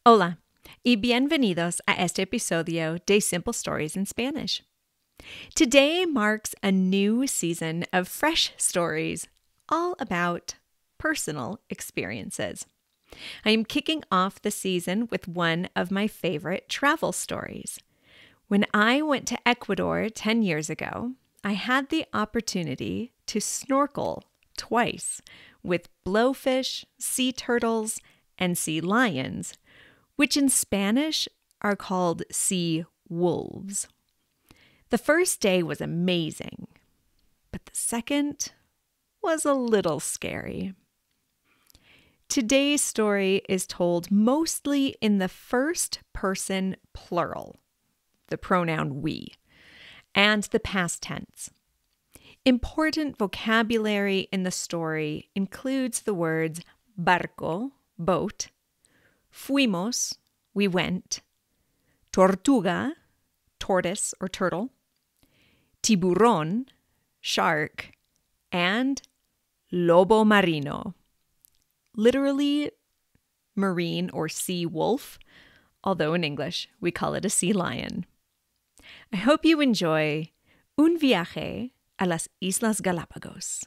Hola y bienvenidos a este episodio de Simple Stories in Spanish. Today marks a new season of fresh stories all about personal experiences. I am kicking off the season with one of my favorite travel stories. When I went to Ecuador 10 years ago, I had the opportunity to snorkel twice with blowfish, sea turtles, and sea lions, which in Spanish are called sea wolves. The first day was amazing, but the second was a little scary. Today's story is told mostly in the first person plural, the pronoun we, and the past tense. Important vocabulary in the story includes the words barco, boat, fuimos, we went, tortuga, tortoise or turtle, tiburón, shark, and lobo marino, literally marine or sea wolf, although in English we call it a sea lion. I hope you enjoy un viaje a las Islas Galápagos.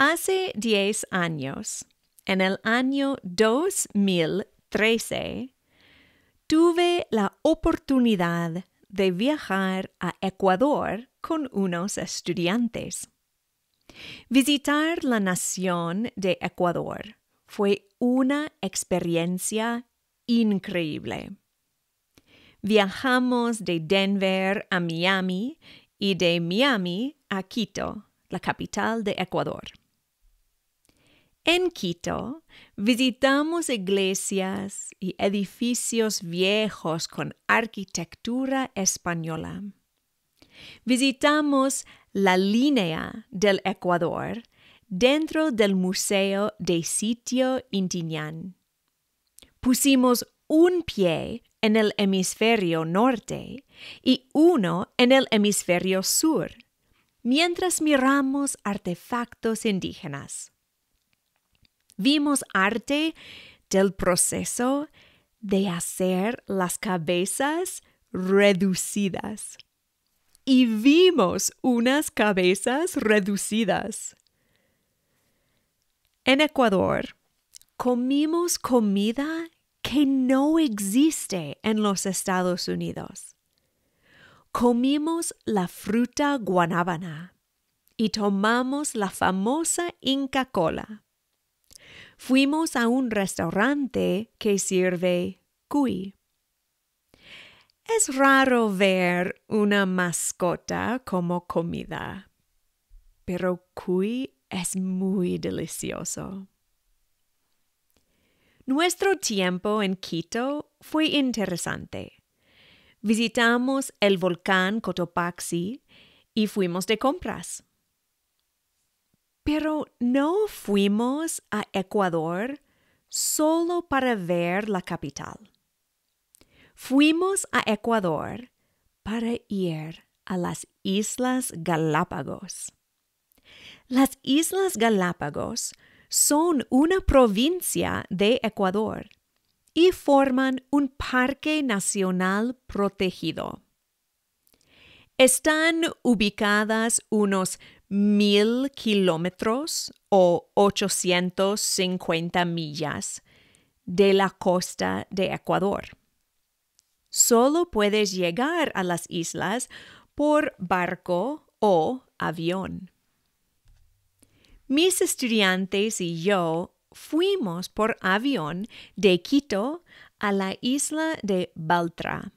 Hace 10 años, en el año 2013, tuve la oportunidad de viajar a Ecuador con unos estudiantes. Visitar la nación de Ecuador fue una experiencia increíble. Viajamos de Denver a Miami y de Miami a Quito, la capital de Ecuador. En Quito, visitamos iglesias y edificios viejos con arquitectura española. Visitamos la línea del Ecuador dentro del Museo de Sitio Intiñán. Pusimos un pie en el hemisferio norte y uno en el hemisferio sur, mientras miramos artefactos indígenas. Vimos arte del proceso de hacer las cabezas reducidas. Y vimos unas cabezas reducidas. En Ecuador, comimos comida que no existe en los Estados Unidos. Comimos la fruta guanábana y tomamos la famosa Inca Kola. Fuimos a un restaurante que sirve cuy. Es raro ver una mascota como comida, pero cuy es muy delicioso. Nuestro tiempo en Quito fue interesante. Visitamos el volcán Cotopaxi y fuimos de compras. Pero no fuimos a Ecuador solo para ver la capital. Fuimos a Ecuador para ir a las Islas Galápagos. Las Islas Galápagos son una provincia de Ecuador y forman un parque nacional protegido. Están ubicadas unos 1,000 kilómetros o 850 millas de la costa de Ecuador. Solo puedes llegar a las islas por barco o avión. Mis estudiantes y yo fuimos por avión de Quito a la isla de Baltra.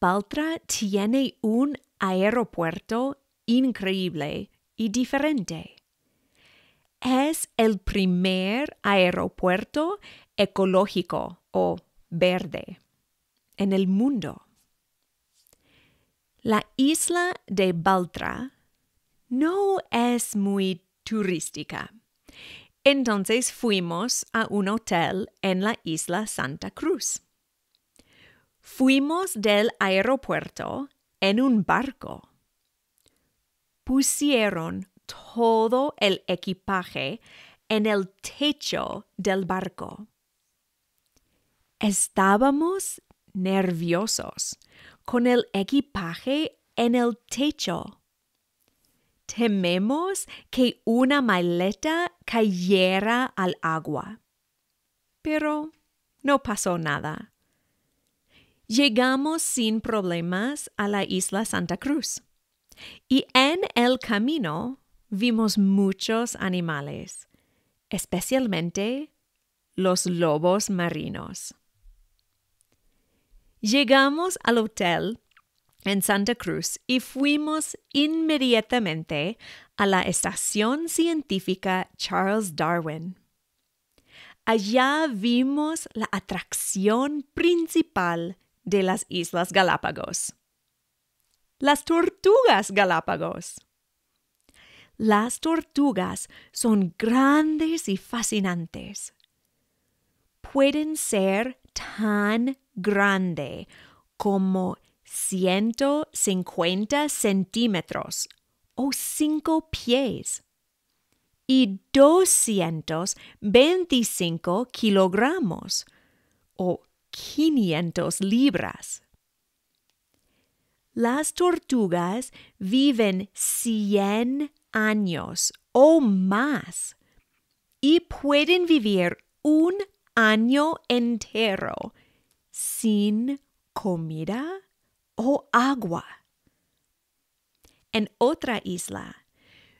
Baltra tiene un aeropuerto increíble y diferente. Es el primer aeropuerto ecológico o verde en el mundo. La isla de Baltra no es muy turística. Entonces fuimos a un hotel en la isla Santa Cruz. Fuimos del aeropuerto en un barco. Pusieron todo el equipaje en el techo del barco. Estábamos nerviosos con el equipaje en el techo. Tememos que una maleta cayera al agua, pero no pasó nada. Llegamos sin problemas a la isla Santa Cruz y en el camino vimos muchos animales, especialmente los lobos marinos. Llegamos al hotel en Santa Cruz y fuimos inmediatamente a la estación científica Charles Darwin. Allá vimos la atracción principal de las Islas Galápagos: las tortugas Galápagos. Las tortugas son grandes y fascinantes. Pueden ser tan grande como 150 centímetros o 5 pies y 225 kilogramos o 500 libras. Las tortugas viven 100 años o más y pueden vivir un año entero sin comida o agua. En otra isla,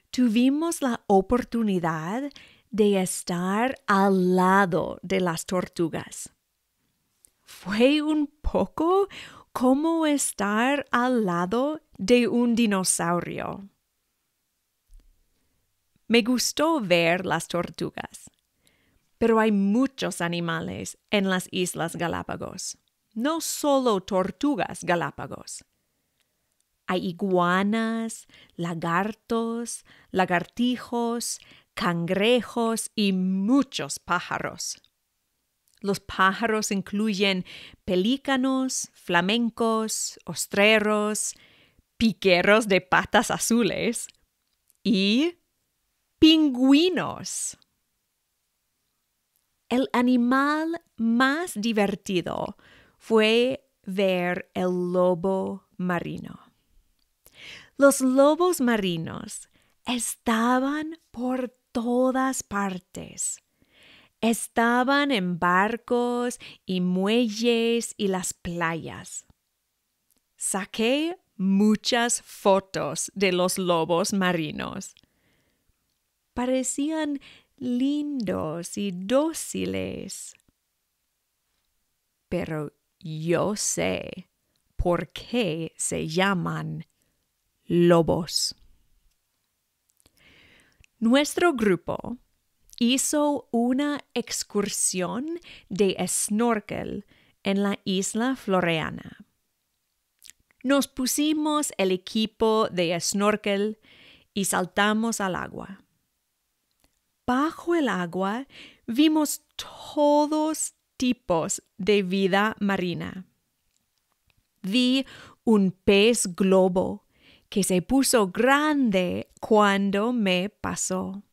tuvimos la oportunidad de estar al lado de las tortugas. Fue un poco como estar al lado de un dinosaurio. Me gustó ver las tortugas, pero hay muchos animales en las Islas Galápagos, no solo tortugas Galápagos. Hay iguanas, lagartos, lagartijos, cangrejos y muchos pájaros. Los pájaros incluyen pelícanos, flamencos, ostreros, piqueros de patas azules y pingüinos. El animal más divertido fue ver el lobo marino. Los lobos marinos estaban por todas partes. Estaban en barcos y muelles y las playas. Saqué muchas fotos de los lobos marinos. Parecían lindos y dóciles. Pero yo sé por qué se llaman lobos. Nuestro grupo hizo una excursión de snorkel en la isla Floreana. Nos pusimos el equipo de snorkel y saltamos al agua. Bajo el agua vimos todos tipos de vida marina. Vi un pez globo que se puso grande cuando me pasó.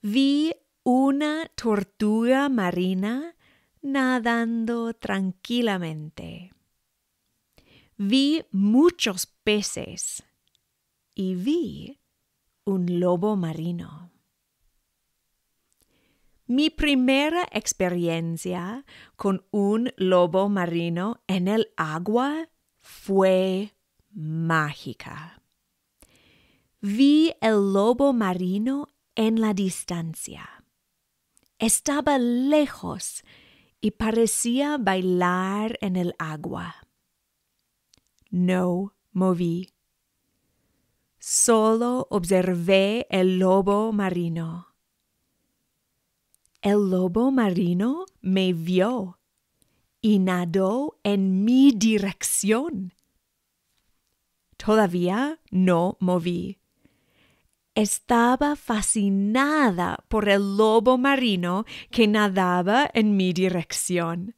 Vi una tortuga marina nadando tranquilamente. Vi muchos peces y vi un lobo marino. Mi primera experiencia con un lobo marino en el agua fue mágica. Vi el lobo marino en la distancia. Estaba lejos y parecía bailar en el agua. No moví. Solo observé el lobo marino. El lobo marino me vio y nadó en mi dirección. Todavía no moví. Estaba fascinada por el lobo marino que nadaba en mi dirección.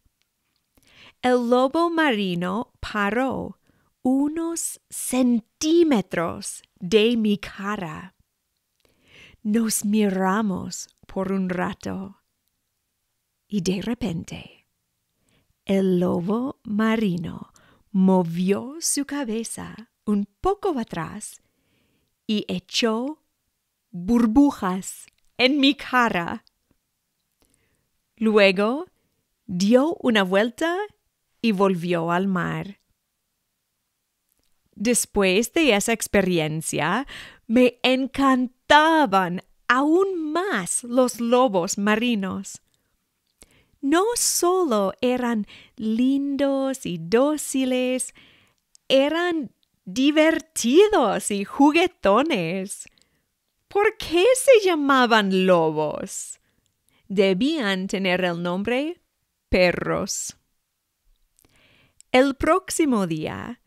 El lobo marino paró unos centímetros de mi cara. Nos miramos por un rato y de repente el lobo marino movió su cabeza un poco atrás y echó burbujas en mi cara. Luego dio una vuelta y volvió al mar. Después de esa experiencia, me encantaban aún más los lobos marinos. No solo eran lindos y dóciles, eran divertidos y juguetones. ¿Por qué se llamaban lobos? Debían tener el nombre perros. El próximo día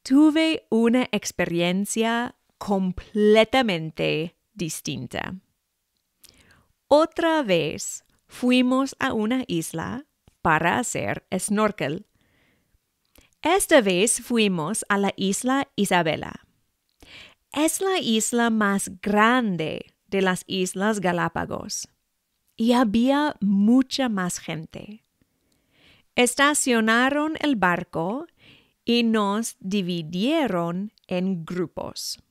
tuve una experiencia completamente distinta. Otra vez fuimos a una isla para hacer snorkel. Esta vez fuimos a la isla Isabela. Es la isla más grande de las islas Galápagos y había mucha más gente. Estacionaron el barco y nos dividieron en grupos.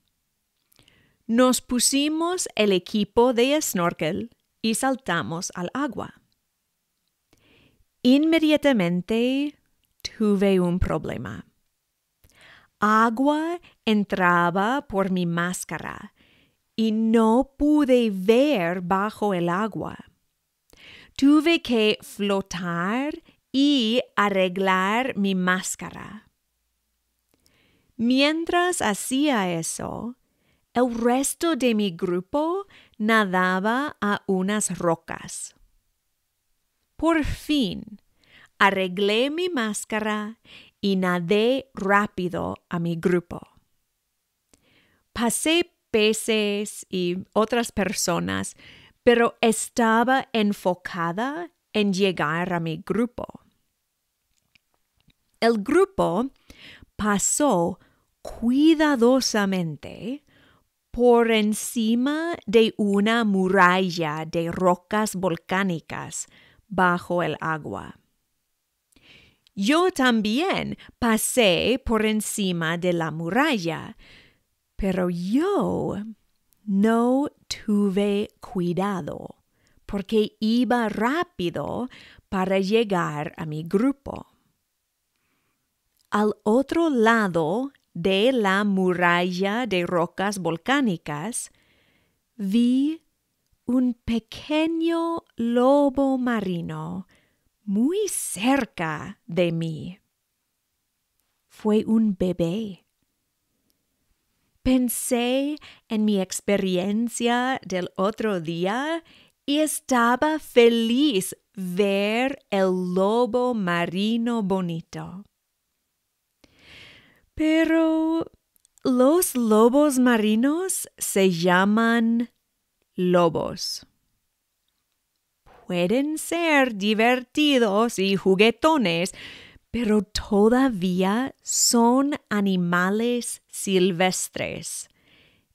Nos pusimos el equipo de snorkel y saltamos al agua. Inmediatamente tuve un problema. Agua entraba por mi máscara y no pude ver bajo el agua. Tuve que flotar y arreglar mi máscara. Mientras hacía eso, el resto de mi grupo nadaba a unas rocas. Por fin, arreglé mi máscara y nadé rápido a mi grupo. Pasé peces y otras personas, pero estaba enfocada en llegar a mi grupo. El grupo pasó cuidadosamente por encima de una muralla de rocas volcánicas bajo el agua. Yo también pasé por encima de la muralla, pero yo no tuve cuidado porque iba rápido para llegar a mi grupo. Al otro lado de la muralla de rocas volcánicas, vi un pequeño lobo marino muy cerca de mí. Fue un bebé. Pensé en mi experiencia del otro día y estaba feliz ver el lobo marino bonito. Pero los lobos marinos se llaman lobos. Pueden ser divertidos y juguetones, pero todavía son animales silvestres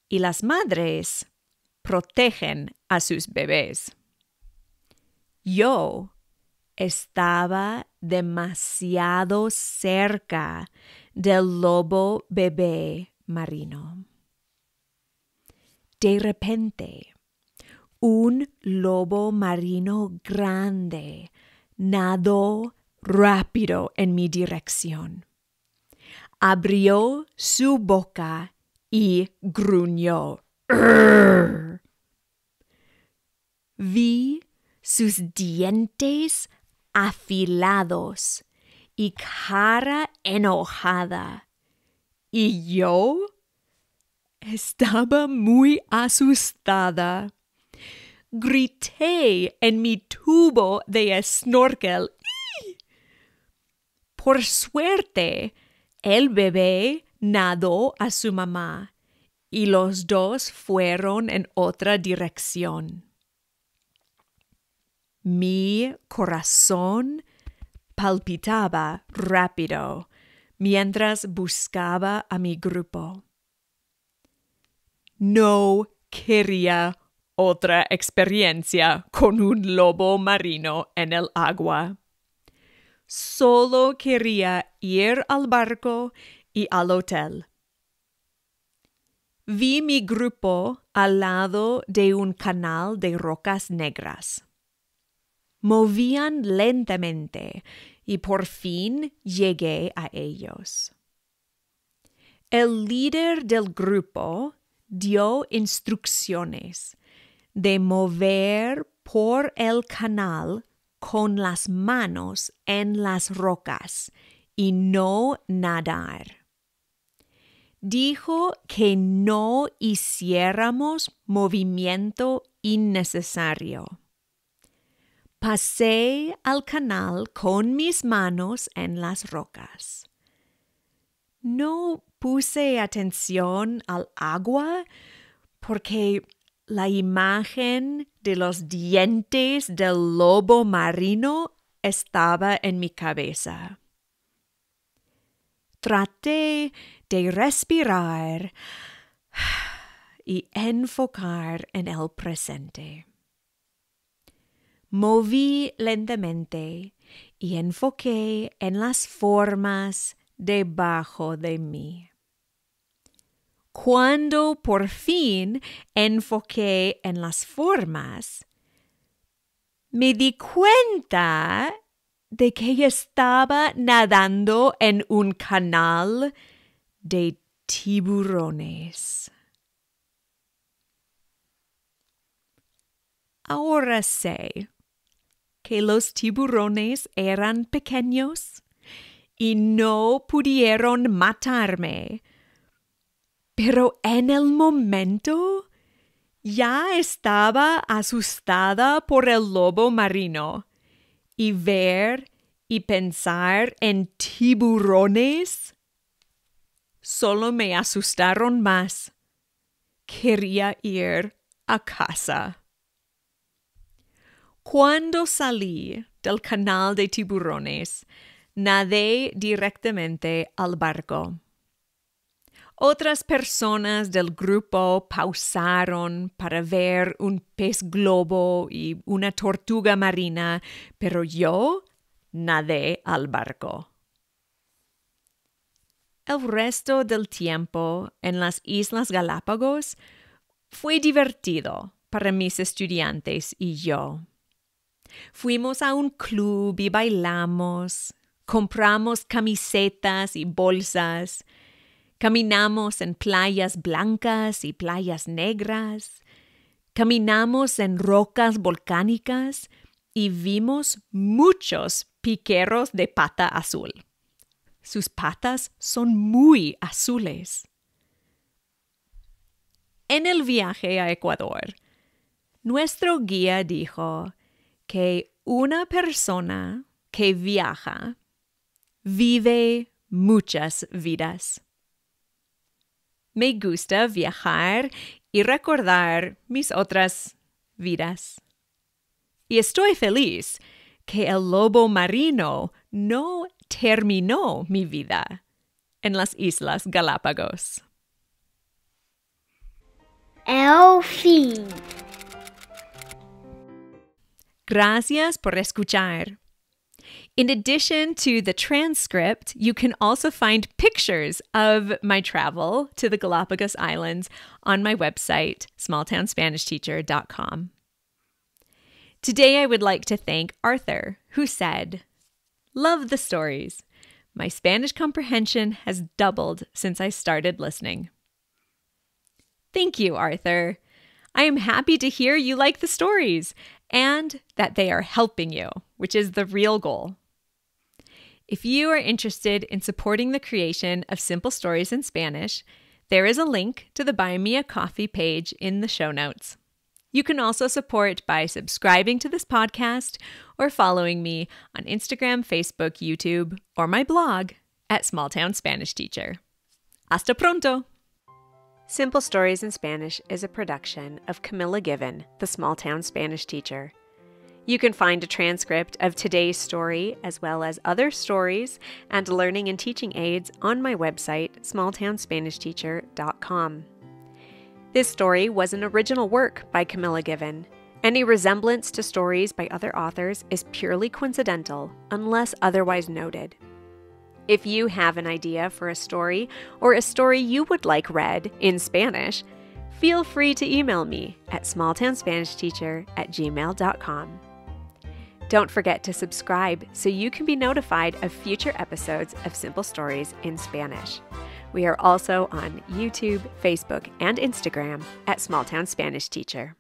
y las madres protegen a sus bebés. Yo estaba demasiado cerca del lobo bebé marino. De repente, un lobo marino grande nadó rápido en mi dirección. Abrió su boca y gruñó. ¡Urgh! Vi sus dientes afilados y cara enojada. Y yo estaba muy asustada. Grité en mi tubo de snorkel. Por suerte, el bebé nadó a su mamá y los dos fueron en otra dirección. Mi corazón palpitaba rápido mientras buscaba a mi grupo. No quería otra experiencia con un lobo marino en el agua. Solo quería ir al barco y al hotel. Vi mi grupo al lado de un canal de rocas negras. Movían lentamente y por fin llegué a ellos. El líder del grupo dio instrucciones de mover por el canal con las manos en las rocas y no nadar. Dijo que no hiciéramos movimiento innecesario. Pasé al canal con mis manos en las rocas. No puse atención al agua porque la imagen de los dientes del lobo marino estaba en mi cabeza. Traté de respirar y enfocar en el presente. Moví lentamente y enfoqué en las formas debajo de mí. Cuando por fin enfoqué en las formas, me di cuenta de que estaba nadando en un canal de tiburones. Ahora sé que los tiburones eran pequeños y no pudieron matarme, pero en el momento ya estaba asustada por el lobo marino y ver y pensar en tiburones solo me asustaron más. Quería ir a casa. Cuando salí del canal de tiburones, nadé directamente al barco. Otras personas del grupo pausaron para ver un pez globo y una tortuga marina, pero yo nadé al barco. El resto del tiempo en las Islas Galápagos fue divertido para mis estudiantes y yo. Fuimos a un club y bailamos, compramos camisetas y bolsas, caminamos en playas blancas y playas negras, caminamos en rocas volcánicas y vimos muchos piqueros de pata azul. Sus patas son muy azules. En el viaje a Ecuador, nuestro guía dijo que una persona que viaja vive muchas vidas. Me gusta viajar y recordar mis otras vidas. Y estoy feliz que el lobo marino no terminó mi vida en las Islas Galápagos. El fin. Gracias por escuchar. In addition to the transcript, you can also find pictures of my travel to the Galapagos Islands on my website, smalltownspanishteacher.com. Today, I would like to thank Arthur, who said, "Love the stories. My Spanish comprehension has doubled since I started listening." Thank you, Arthur. I am happy to hear you like the stories and that they are helping you, which is the real goal. If you are interested in supporting the creation of simple stories in Spanish, there is a link to the Buy Me a Coffee page in the show notes. You can also support by subscribing to this podcast or following me on Instagram, Facebook, YouTube, or my blog at Small Town Spanish Teacher. Hasta pronto! Simple Stories in Spanish is a production of Camilla Given, the Small Town Spanish Teacher. You can find a transcript of today's story, as well as other stories and learning and teaching aids on my website, smalltownspanishteacher.com. This story was an original work by Camilla Given. Any resemblance to stories by other authors is purely coincidental, unless otherwise noted. If you have an idea for a story or a story you would like read in Spanish, feel free to email me at smalltownspanishteacher@gmail.com. Don't forget to subscribe so you can be notified of future episodes of Simple Stories in Spanish. We are also on YouTube, Facebook, and Instagram at Small Town Spanish Teacher.